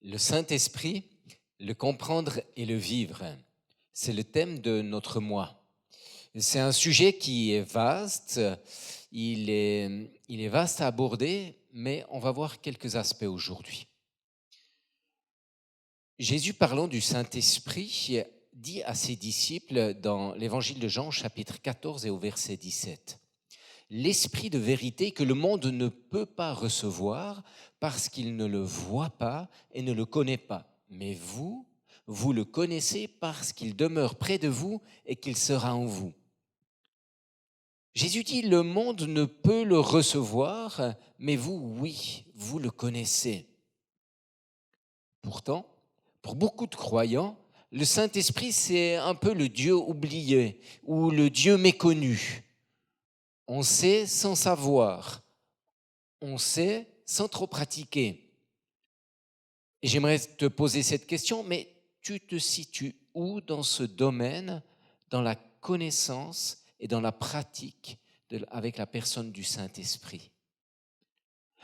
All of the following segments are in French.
Le Saint-Esprit, le comprendre et le vivre, c'est le thème de notre mois. C'est un sujet qui est vaste, il est vaste à aborder, mais on va voir quelques aspects aujourd'hui. Jésus, parlant du Saint-Esprit, dit à ses disciples dans l'Évangile de Jean, chapitre 14 et au verset 17, « L'Esprit de vérité que le monde ne peut pas recevoir parce qu'il ne le voit pas et ne le connaît pas. Mais vous, vous le connaissez parce qu'il demeure près de vous et qu'il sera en vous. » Jésus dit, le monde ne peut le recevoir, mais vous, oui, vous le connaissez. Pourtant, pour beaucoup de croyants, le Saint-Esprit, c'est un peu le Dieu oublié ou le Dieu méconnu. On sait sans savoir, on sait sans trop pratiquer. Et j'aimerais te poser cette question, mais tu te situes où dans ce domaine, dans la connaissance et dans la pratique avec la personne du Saint-Esprit?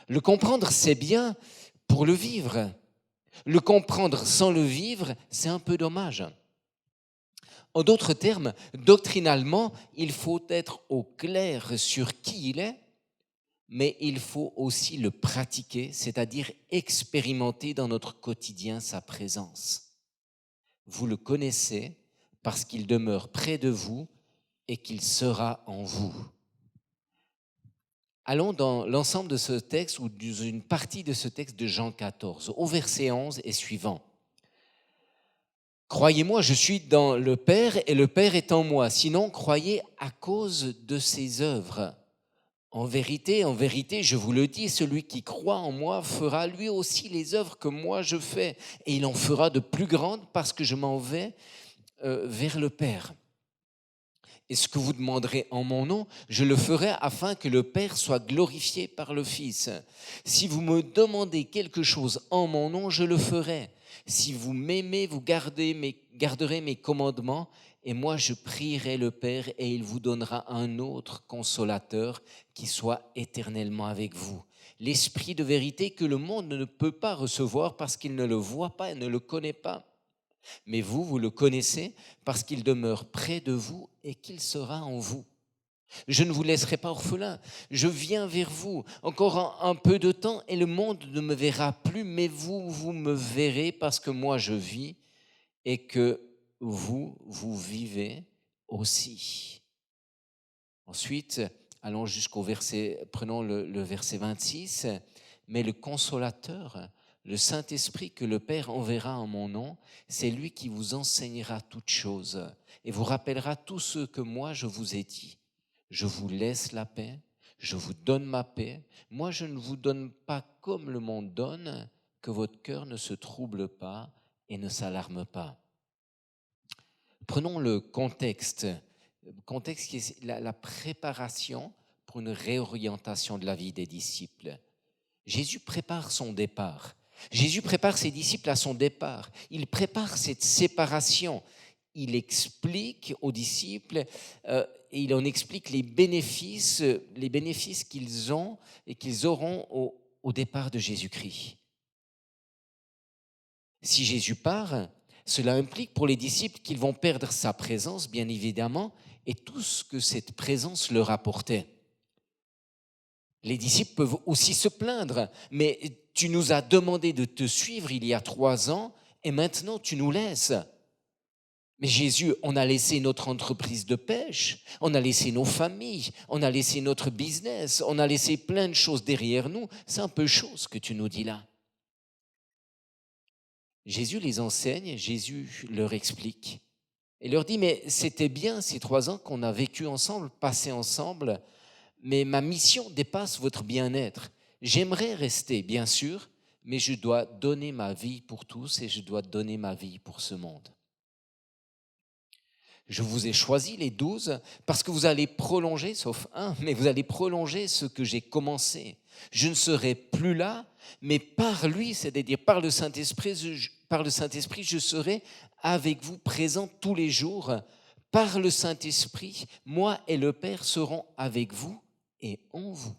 Le comprendre, c'est bien pour le vivre. Le comprendre sans le vivre, c'est un peu dommage. En d'autres termes, doctrinalement, il faut être au clair sur qui il est, mais il faut aussi le pratiquer, c'est-à-dire expérimenter dans notre quotidien sa présence. Vous le connaissez parce qu'il demeure près de vous et qu'il sera en vous. Allons dans l'ensemble de ce texte ou dans une partie de ce texte de Jean 14, au verset 11 et suivant. « Croyez-moi, je suis dans le Père et le Père est en moi. Sinon, croyez à cause de ses œuvres. En vérité, je vous le dis, celui qui croit en moi fera lui aussi les œuvres que moi je fais. Et il en fera de plus grandes parce que je m'en vais vers le Père. Et ce que vous demanderez en mon nom, je le ferai afin que le Père soit glorifié par le Fils. Si vous me demandez quelque chose en mon nom, je le ferai. Si vous m'aimez, vous garderez mes commandements, et moi je prierai le Père, et il vous donnera un autre consolateur qui soit éternellement avec vous. L'Esprit de vérité que le monde ne peut pas recevoir parce qu'il ne le voit pas et ne le connaît pas. Mais vous, vous le connaissez parce qu'il demeure près de vous et qu'il sera en vous. Je ne vous laisserai pas orphelin, je viens vers vous. Encore un peu de temps et le monde ne me verra plus, mais vous, vous me verrez parce que moi je vis et que vous, vous vivez aussi. » Ensuite, allons jusqu'au verset, prenons le verset 26. « Mais le consolateur, le Saint-Esprit que le Père enverra en mon nom, c'est lui qui vous enseignera toutes choses et vous rappellera tout ce que moi je vous ai dit. Je vous laisse la paix, je vous donne ma paix. Moi je ne vous donne pas comme le monde donne, que votre cœur ne se trouble pas et ne s'alarme pas. » Prenons le contexte qui est la préparation pour une réorientation de la vie des disciples. Jésus prépare son départ. Jésus prépare ses disciples à son départ. Il prépare cette séparation. Il explique aux disciples et il en explique les bénéfices qu'ils ont et qu'ils auront au départ de Jésus-Christ. Si Jésus part, cela implique pour les disciples qu'ils vont perdre sa présence, bien évidemment, et tout ce que cette présence leur apportait. Les disciples peuvent aussi se plaindre, mais tu nous as demandé de te suivre il y a 3 ans et maintenant tu nous laisses. Mais Jésus, on a laissé notre entreprise de pêche, on a laissé nos familles, on a laissé notre business, on a laissé plein de choses derrière nous. C'est un peu chaud ce que tu nous dis là. Jésus les enseigne, Jésus leur explique et leur dit, mais c'était bien ces 3 ans qu'on a vécu ensemble, passé ensemble, mais ma mission dépasse votre bien-être. J'aimerais rester, bien sûr, mais je dois donner ma vie pour tous et je dois donner ma vie pour ce monde. Je vous ai choisi les 12 parce que vous allez prolonger, sauf un, mais vous allez prolonger ce que j'ai commencé. Je ne serai plus là, mais par lui, c'est-à-dire par le Saint-Esprit, je serai avec vous présent tous les jours. Par le Saint-Esprit, moi et le Père serons avec vous et en vous.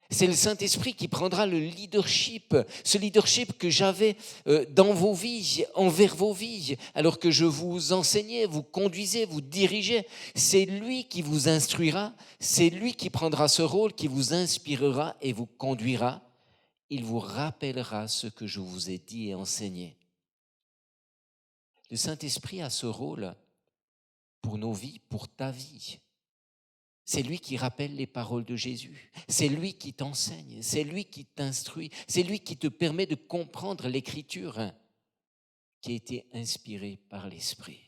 C'est le Saint-Esprit qui prendra le leadership, ce leadership que j'avais dans vos vies, envers vos vies, alors que je vous enseignais, vous conduisais, vous dirigeais. C'est lui qui vous instruira, c'est lui qui prendra ce rôle, qui vous inspirera et vous conduira. Il vous rappellera ce que je vous ai dit et enseigné. Le Saint-Esprit a ce rôle pour nos vies, pour ta vie. C'est lui qui rappelle les paroles de Jésus. C'est lui qui t'enseigne. C'est lui qui t'instruit. C'est lui qui te permet de comprendre l'Écriture qui a été inspirée par l'Esprit.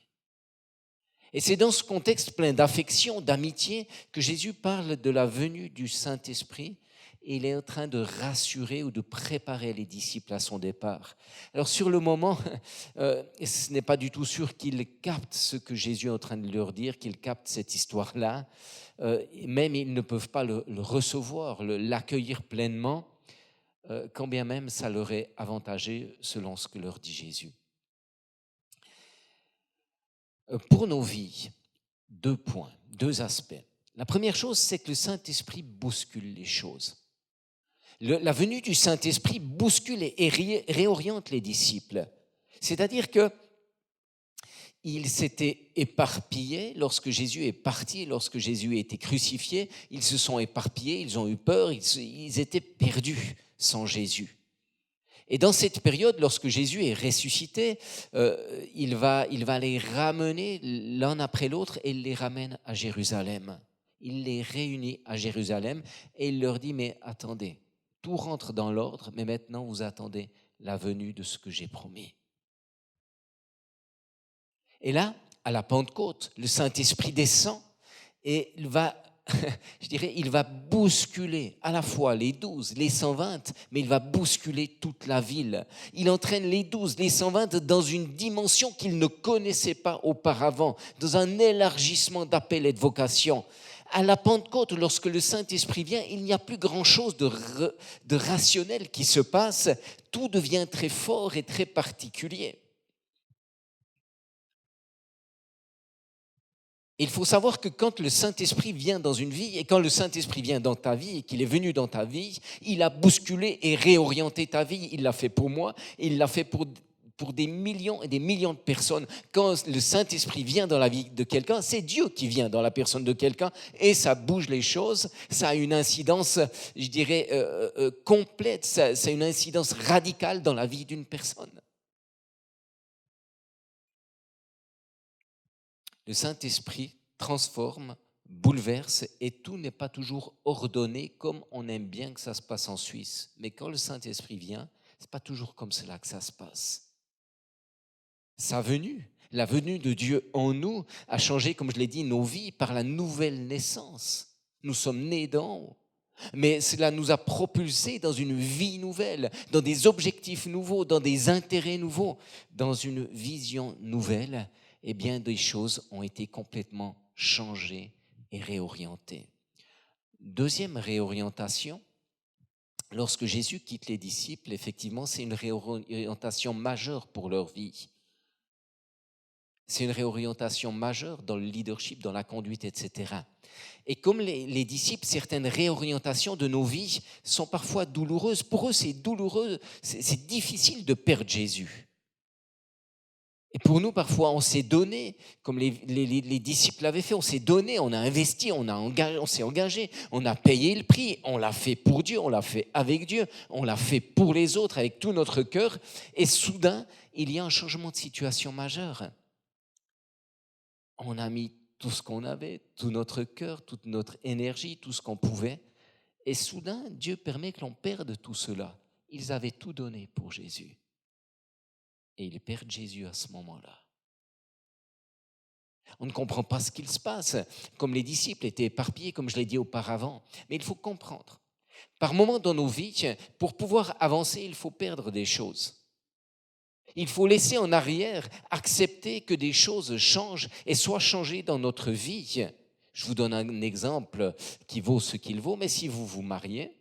Et c'est dans ce contexte plein d'affection, d'amitié, que Jésus parle de la venue du Saint-Esprit et il est en train de rassurer ou de préparer les disciples à son départ. Alors sur le moment, ce n'est pas du tout sûr qu'ils captent ce que Jésus est en train de leur dire, qu'ils captent cette histoire-là. Même ils ne peuvent pas le recevoir, l'accueillir pleinement, quand bien même ça leur est avantagé selon ce que leur dit Jésus. Pour nos vies, 2 points, 2 aspects. La première chose, c'est que le Saint-Esprit bouscule les choses. La venue du Saint-Esprit bouscule et réoriente les disciples. C'est-à-dire que ils s'étaient éparpillés lorsque Jésus est parti, lorsque Jésus a été crucifié. Ils se sont éparpillés, ils ont eu peur, ils étaient perdus sans Jésus. Et dans cette période, lorsque Jésus est ressuscité, il va les ramener l'un après l'autre et il les ramène à Jérusalem. Il les réunit à Jérusalem et il leur dit, mais attendez, tout rentre dans l'ordre, mais maintenant vous attendez la venue de ce que j'ai promis. Et là, à la Pentecôte, le Saint-Esprit descend et il va bousculer à la fois les 12, les 120, mais il va bousculer toute la ville. Il entraîne les 12, les 120 dans une dimension qu'ils ne connaissaient pas auparavant, dans un élargissement d'appel et de vocation. À la Pentecôte, lorsque le Saint-Esprit vient, il n'y a plus grand-chose de rationnel qui se passe. Tout devient très fort et très particulier. Il faut savoir que quand le Saint-Esprit vient dans une vie, et quand le Saint-Esprit vient dans ta vie, et qu'il est venu dans ta vie, il a bousculé et réorienté ta vie. Il l'a fait pour moi, il l'a fait pour des millions et des millions de personnes. Quand le Saint-Esprit vient dans la vie de quelqu'un, c'est Dieu qui vient dans la personne de quelqu'un, et ça bouge les choses, ça a une incidence, je dirais, complète, ça a une incidence radicale dans la vie d'une personne. Le Saint-Esprit transforme, bouleverse et tout n'est pas toujours ordonné comme on aime bien que ça se passe en Suisse. Mais quand le Saint-Esprit vient, ce n'est pas toujours comme cela que ça se passe. Sa venue, la venue de Dieu en nous a changé, comme je l'ai dit, nos vies par la nouvelle naissance. Nous sommes nés d'en haut. Mais cela nous a propulsés dans une vie nouvelle, dans des objectifs nouveaux, dans des intérêts nouveaux, dans une vision nouvelle. Et bien des choses ont été complètement changées et réorientées. Deuxième réorientation, lorsque Jésus quitte les disciples, effectivement, c'est une réorientation majeure pour leur vie. C'est une réorientation majeure dans le leadership, dans la conduite, etc. Et comme les disciples, certaines réorientations de nos vies sont parfois douloureuses. Pour eux, c'est douloureux, c'est difficile de perdre Jésus. Et pour nous, parfois, on s'est donné, comme les disciples l'avaient fait, on s'est donné, on a investi, on s'est engagé, on a payé le prix, on l'a fait pour Dieu, on l'a fait avec Dieu, on l'a fait pour les autres, avec tout notre cœur. Et soudain, il y a un changement de situation majeur. On a mis tout ce qu'on avait, tout notre cœur, toute notre énergie, tout ce qu'on pouvait. Et soudain, Dieu permet que l'on perde tout cela. Ils avaient tout donné pour Jésus. Et ils perdent Jésus à ce moment-là. On ne comprend pas ce qu'il se passe, comme les disciples étaient éparpillés, comme je l'ai dit auparavant. Mais il faut comprendre Par moments dans nos vies, pour pouvoir avancer, il faut perdre des choses. Il faut laisser en arrière, accepter que des choses changent et soient changées dans notre vie. Je vous donne un exemple qui vaut ce qu'il vaut, mais si vous vous mariez,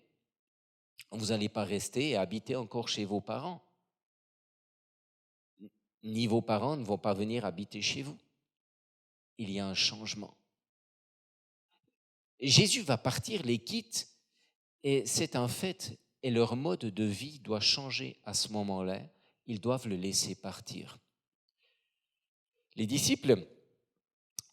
vous n'allez pas rester et habiter encore chez vos parents. Ni vos parents ne vont pas venir habiter chez vous. Il y a un changement. Jésus va partir, les quitte, et c'est un fait, et leur mode de vie doit changer à ce moment-là. Ils doivent le laisser partir. Les disciples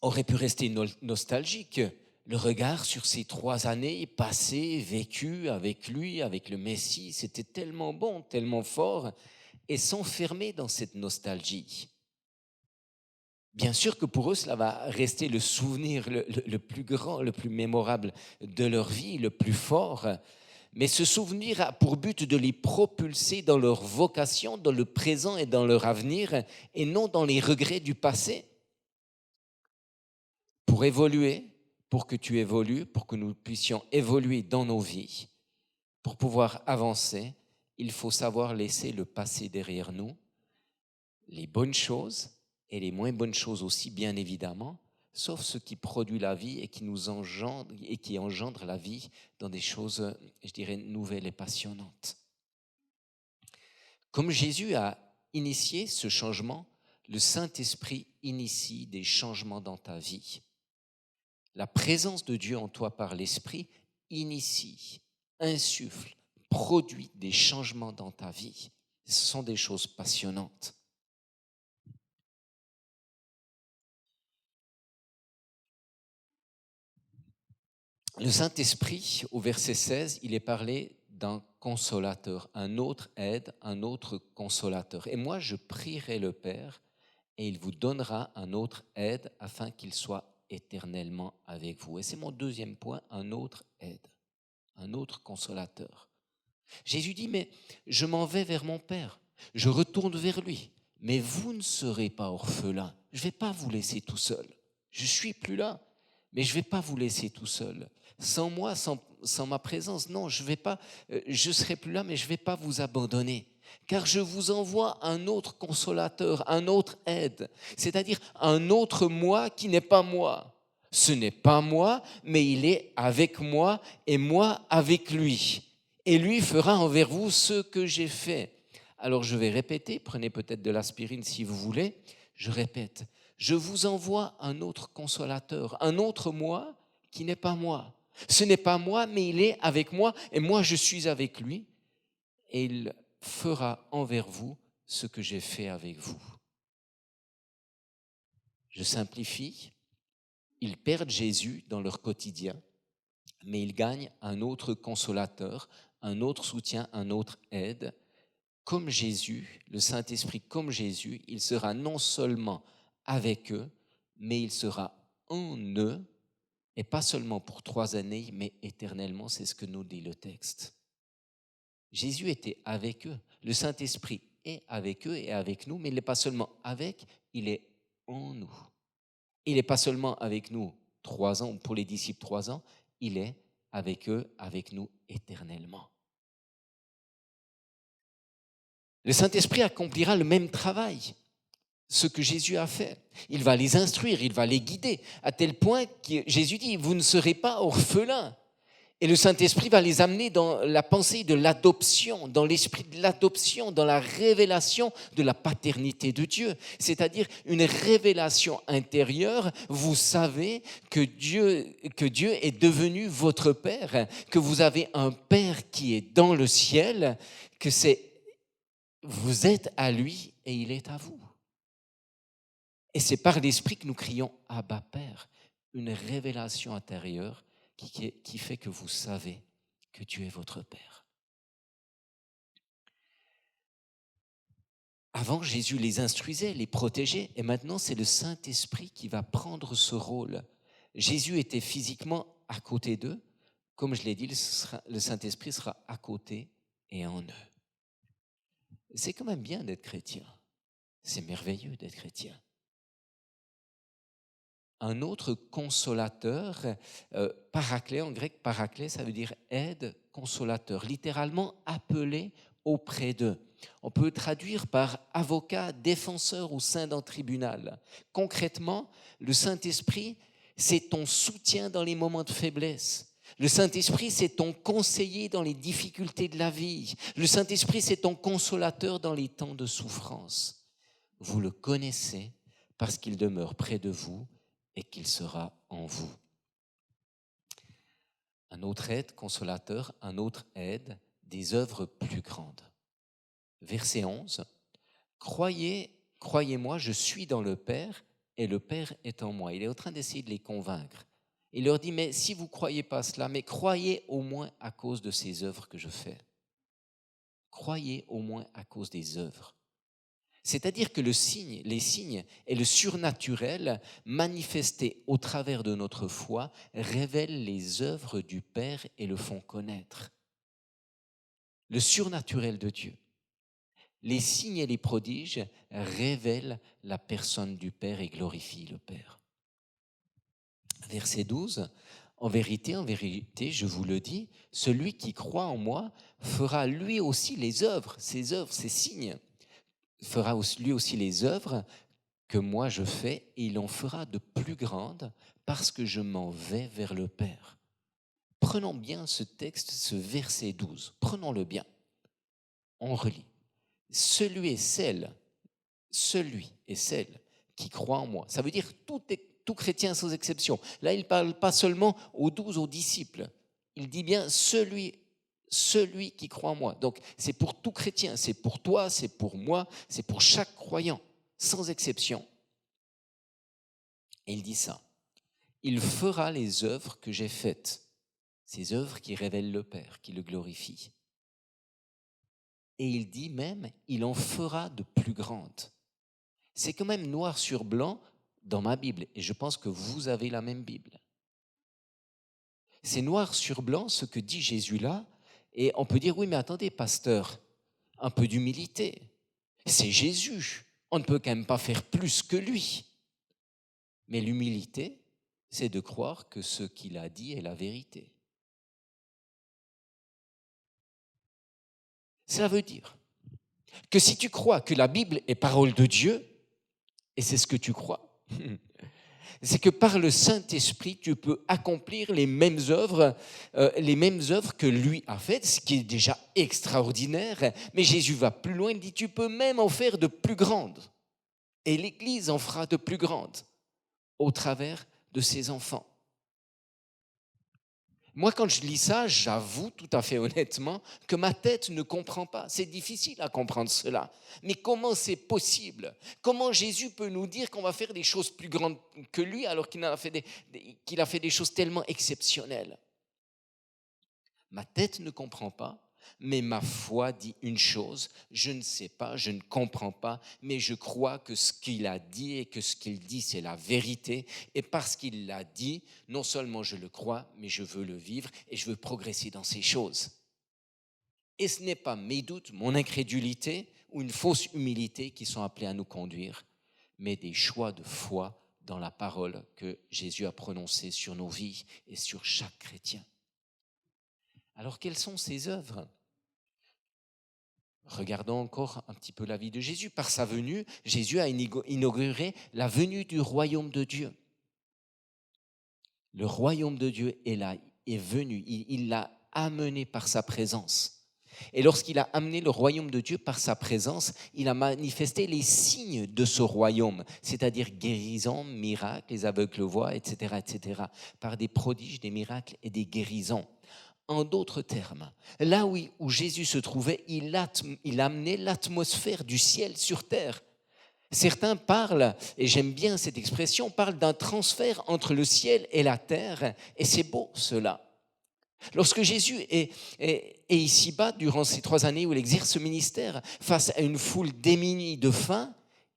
auraient pu rester nostalgiques. Le regard sur ces 3 années passées, vécues avec lui, avec le Messie, c'était tellement bon, tellement fort, et s'enfermer dans cette nostalgie. Bien sûr que pour eux, cela va rester le souvenir le plus grand, le plus mémorable de leur vie, le plus fort. Mais ce souvenir a pour but de les propulser dans leur vocation, dans le présent et dans leur avenir, et non dans les regrets du passé. Pour évoluer, pour que tu évolues, pour que nous puissions évoluer dans nos vies, pour pouvoir avancer, il faut savoir laisser le passé derrière nous, les bonnes choses et les moins bonnes choses aussi, bien évidemment, sauf ce qui produit la vie et qui nous engendre et qui engendre la vie dans des choses, je dirais, nouvelles et passionnantes. Comme Jésus a initié ce changement, le Saint-Esprit initie des changements dans ta vie. La présence de Dieu en toi par l'Esprit initie, insuffle, produit des changements dans ta vie. Ce sont des choses passionnantes. Le Saint-Esprit, au verset 16, il est parlé d'un consolateur, un autre aide, un autre consolateur. Et moi, je prierai le Père et il vous donnera un autre aide afin qu'il soit éternellement avec vous. Et c'est mon deuxième point, un autre aide, un autre consolateur. Jésus dit, mais je m'en vais vers mon Père, je retourne vers lui, mais vous ne serez pas orphelins. Je ne vais pas vous laisser tout seul. Je ne suis plus là, mais je ne vais pas vous laisser tout seul. Sans moi, sans ma présence, non, je ne serai plus là, mais je ne vais pas vous abandonner. Car je vous envoie un autre consolateur, un autre aide, c'est-à-dire un autre moi qui n'est pas moi. Ce n'est pas moi, mais il est avec moi et moi avec lui. Et lui fera envers vous ce que j'ai fait. Alors je vais répéter, prenez peut-être de l'aspirine si vous voulez, je répète. Je vous envoie un autre consolateur, un autre moi qui n'est pas moi. Ce n'est pas moi, mais il est avec moi et moi je suis avec lui et il fera envers vous ce que j'ai fait avec vous. Je simplifie, ils perdent Jésus dans leur quotidien, mais ils gagnent un autre consolateur, un autre soutien, un autre aide. Comme Jésus, le Saint-Esprit comme Jésus, il sera non seulement avec eux, mais il sera en eux, et pas seulement pour 3 années, mais éternellement, c'est ce que nous dit le texte. Jésus était avec eux, le Saint-Esprit est avec eux et avec nous, mais il n'est pas seulement avec, il est en nous. Il n'est pas seulement avec nous 3 ans, pour les disciples 3 ans, il est avec eux, avec nous éternellement. Le Saint-Esprit accomplira le même travail, ce que Jésus a fait. Il va les instruire, il va les guider, à tel point que Jésus dit, vous ne serez pas orphelins. Et le Saint-Esprit va les amener dans la pensée de l'adoption, dans l'esprit de l'adoption, dans la révélation de la paternité de Dieu, c'est-à-dire une révélation intérieure. Vous savez que Dieu est devenu votre Père, que vous avez un Père qui est dans le ciel, que vous êtes à lui et il est à vous. Et c'est par l'Esprit que nous crions « Abba Père », une révélation intérieure qui fait que vous savez que Dieu est votre Père. Avant, Jésus les instruisait, les protégeait, et maintenant, c'est le Saint-Esprit qui va prendre ce rôle. Jésus était physiquement à côté d'eux. Comme je l'ai dit, le Saint-Esprit sera à côté et en eux. C'est quand même bien d'être chrétien. C'est merveilleux d'être chrétien. un autre consolateur, paraclet, en grec paraclet, ça veut dire aide, consolateur, littéralement appelé auprès d'eux. On peut traduire par avocat, défenseur ou saint d'un tribunal. Concrètement, le Saint-Esprit, c'est ton soutien dans les moments de faiblesse. Le Saint-Esprit, c'est ton conseiller dans les difficultés de la vie. Le Saint-Esprit, c'est ton consolateur dans les temps de souffrance. Vous le connaissez parce qu'il demeure près de vous et qu'il sera en vous. Un autre aide, consolateur, un autre aide, des œuvres plus grandes. Verset 11, croyez-moi, je suis dans le Père et le Père est en moi. Il est en train d'essayer de les convaincre. Il leur dit, mais si vous ne croyez pas cela, mais croyez au moins à cause de ces œuvres que je fais. Croyez au moins à cause des œuvres. C'est-à-dire que les signes et le surnaturel manifestés au travers de notre foi révèlent les œuvres du Père et le font connaître. Le surnaturel de Dieu. Les signes et les prodiges révèlent la personne du Père et glorifient le Père. Verset 12, en vérité, je vous le dis, celui qui croit en moi fera lui aussi les œuvres, ces signes, fera lui aussi les œuvres que moi je fais, et il en fera de plus grandes parce que je m'en vais vers le Père. Prenons bien ce texte, ce verset 12, prenons-le bien, on relit. Celui et celle qui croit en moi. Ça veut dire tout chrétien sans exception. Là, il ne parle pas seulement aux 12, aux disciples. Il dit bien celui qui croit en moi. Donc, c'est pour tout chrétien, c'est pour toi, c'est pour moi, c'est pour chaque croyant, sans exception. Et il dit ça. Il fera les œuvres que j'ai faites, ces œuvres qui révèlent le Père, qui le glorifient. Et il dit même, il en fera de plus grandes. C'est quand même noir sur blanc dans ma Bible, et je pense que vous avez la même Bible. C'est noir sur blanc ce que dit Jésus là, et on peut dire, oui mais attendez pasteur, un peu d'humilité, c'est Jésus, on ne peut quand même pas faire plus que lui. Mais l'humilité, c'est de croire que ce qu'il a dit est la vérité. Cela veut dire que si tu crois que la Bible est parole de Dieu, et c'est ce que tu crois, c'est que par le Saint-Esprit, tu peux accomplir les mêmes œuvres que lui a faites, ce qui est déjà extraordinaire. Mais Jésus va plus loin, il dit, tu peux même en faire de plus grandes. Et l'Église en fera de plus grandes au travers de ses enfants. Moi, quand je lis ça, j'avoue tout à fait honnêtement que ma tête ne comprend pas. C'est difficile à comprendre cela. Mais comment c'est possible? Comment Jésus peut nous dire qu'on va faire des choses plus grandes que lui alors qu'il a fait des choses tellement exceptionnelles? Ma tête ne comprend pas, mais ma foi dit une chose, je ne sais pas, je ne comprends pas, mais je crois que ce qu'il a dit et que ce qu'il dit, c'est la vérité. Et parce qu'il l'a dit, non seulement je le crois, mais je veux le vivre et je veux progresser dans ces choses. Et ce n'est pas mes doutes, mon incrédulité ou une fausse humilité qui sont appelés à nous conduire, mais des choix de foi dans la parole que Jésus a prononcée sur nos vies et sur chaque chrétien. Alors, quelles sont ces œuvres? Regardons encore un petit peu la vie de Jésus. Par sa venue, Jésus a inauguré la venue du royaume de Dieu. Le royaume de Dieu est là, est venu. Il l'a amené par sa présence. Et lorsqu'il a amené le royaume de Dieu par sa présence, il a manifesté les signes de ce royaume, c'est-à-dire guérison, miracles, les aveugles voient, etc., par des prodiges, des miracles et des guérisons. En d'autres termes, là où Jésus se trouvait, il amenait l'atmosphère du ciel sur terre. Certains parlent, et j'aime bien cette expression, parlent d'un transfert entre le ciel et la terre, et c'est beau cela. Lorsque Jésus est ici-bas, durant ces 3 années où il exerce ce ministère, face à une foule démunie de faim,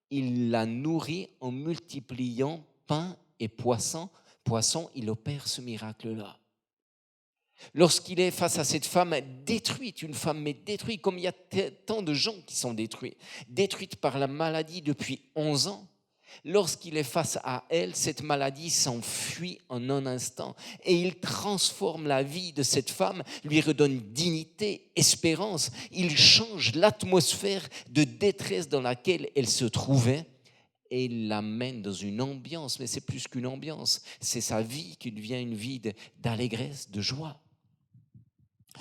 il la nourrit en multipliant pain et poisson. Il opère ce miracle-là. Lorsqu'il est face à cette femme détruite, une femme mais détruite, comme il y a tant de gens qui sont détruites par la maladie depuis 11 ans, Lorsqu'il est face à elle, cette maladie s'enfuit en un instant et il transforme la vie de cette femme, lui redonne dignité, espérance. Il change l'atmosphère de détresse dans laquelle elle se trouvait et il l'amène dans une ambiance, mais c'est plus qu'une ambiance, c'est sa vie qui devient une vie d'allégresse, de joie.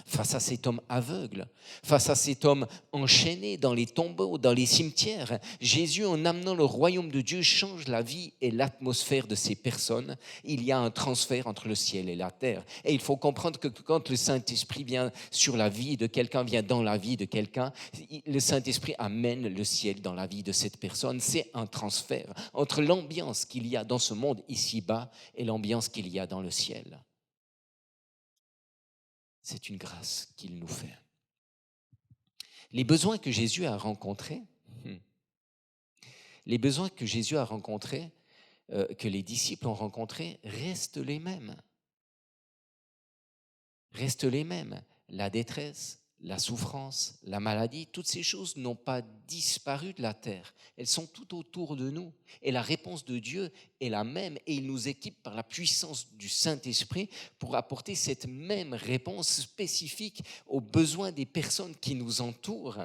Face à cet homme aveugle, face à cet homme enchaîné dans les tombeaux, dans les cimetières, Jésus, en amenant le royaume de Dieu, change la vie et l'atmosphère de ces personnes. Il y a un transfert entre le ciel et la terre. Et il faut comprendre que quand le Saint-Esprit vient sur la vie de quelqu'un, vient dans la vie de quelqu'un, le Saint-Esprit amène le ciel dans la vie de cette personne. C'est un transfert entre l'ambiance qu'il y a dans ce monde ici-bas et l'ambiance qu'il y a dans le ciel. C'est une grâce qu'il nous fait. Les besoins que Jésus a rencontrés, que les disciples ont rencontrés, restent les mêmes. Restent les mêmes. La détresse, la souffrance, la maladie, toutes ces choses n'ont pas disparu de la terre. Elles sont tout autour de nous. Et la réponse de Dieu est la même. Et il nous équipe par la puissance du Saint-Esprit pour apporter cette même réponse spécifique aux besoins des personnes qui nous entourent.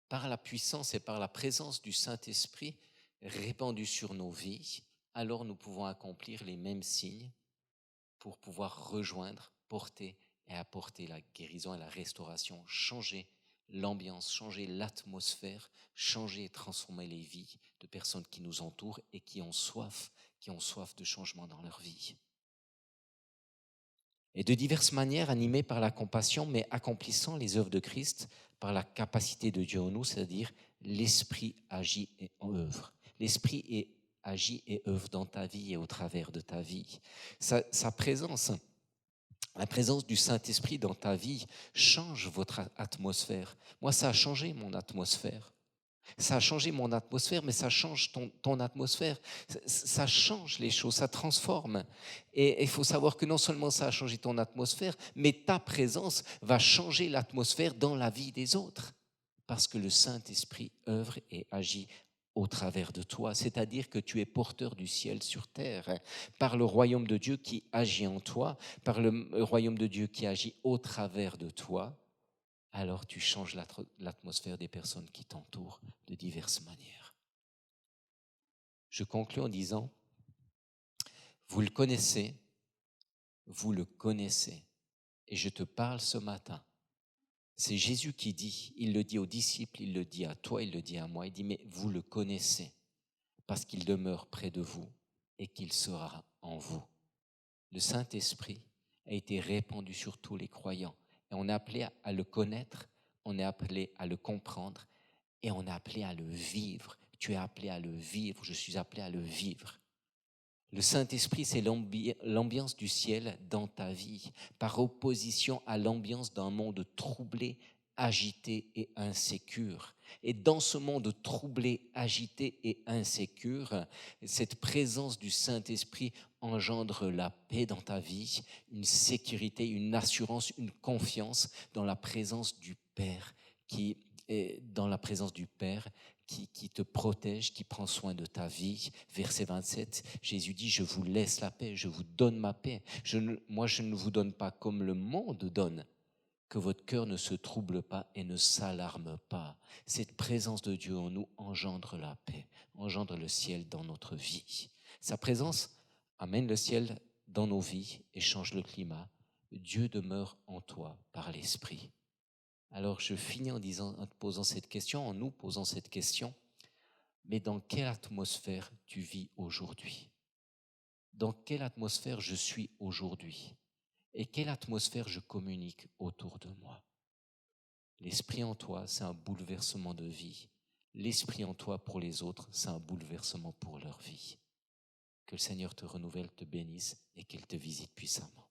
Par la puissance et par la présence du Saint-Esprit répandue sur nos vies, alors nous pouvons accomplir les mêmes signes pour pouvoir rejoindre, porter et apporter la guérison et la restauration, changer l'ambiance, changer l'atmosphère, changer et transformer les vies de personnes qui nous entourent et qui ont soif de changement dans leur vie. Et de diverses manières, animés par la compassion, mais accomplissant les œuvres de Christ par la capacité de Dieu en nous, c'est-à-dire l'Esprit agit et œuvre. L'Esprit agit et œuvre dans ta vie et au travers de ta vie. Sa présence, la présence du Saint-Esprit dans ta vie change votre atmosphère. Moi, ça a changé mon atmosphère. Ça a changé mon atmosphère, mais ça change ton atmosphère. Ça change les choses, ça transforme. Et il faut savoir que non seulement ça a changé ton atmosphère, mais ta présence va changer l'atmosphère dans la vie des autres. Parce que le Saint-Esprit œuvre et agit au travers de toi, c'est-à-dire que tu es porteur du ciel sur terre, par le royaume de Dieu qui agit en toi, par le royaume de Dieu qui agit au travers de toi, alors tu changes l'atmosphère des personnes qui t'entourent de diverses manières. Je conclus en disant, vous le connaissez, et je te parle ce matin. C'est Jésus qui dit, il le dit aux disciples, il le dit à toi, il le dit à moi, il dit, mais vous le connaissez, parce qu'il demeure près de vous et qu'il sera en vous. Le Saint-Esprit a été répandu sur tous les croyants, et on est appelé à le connaître, on est appelé à le comprendre, et on est appelé à le vivre. Tu es appelé à le vivre, je suis appelé à le vivre. Le Saint-Esprit, c'est l'ambiance du ciel dans ta vie, par opposition à l'ambiance d'un monde troublé, agité et insécure. Et dans ce monde troublé, agité et insécure, cette présence du Saint-Esprit engendre la paix dans ta vie, une sécurité, une assurance, une confiance dans la présence du Père qui te protège, qui prend soin de ta vie. Verset 27, Jésus dit, je vous laisse la paix, je vous donne ma paix. Moi, je ne vous donne pas comme le monde donne, que votre cœur ne se trouble pas et ne s'alarme pas. Cette présence de Dieu en nous engendre la paix, engendre le ciel dans notre vie. Sa présence amène le ciel dans nos vies et change le climat. Dieu demeure en toi par l'Esprit. Alors je finis en te posant cette question, en nous posant cette question, mais dans quelle atmosphère tu vis aujourd'hui? Dans quelle atmosphère je suis aujourd'hui? Et quelle atmosphère je communique autour de moi? L'Esprit en toi, c'est un bouleversement de vie. L'Esprit en toi pour les autres, c'est un bouleversement pour leur vie. Que le Seigneur te renouvelle, te bénisse et qu'il te visite puissamment.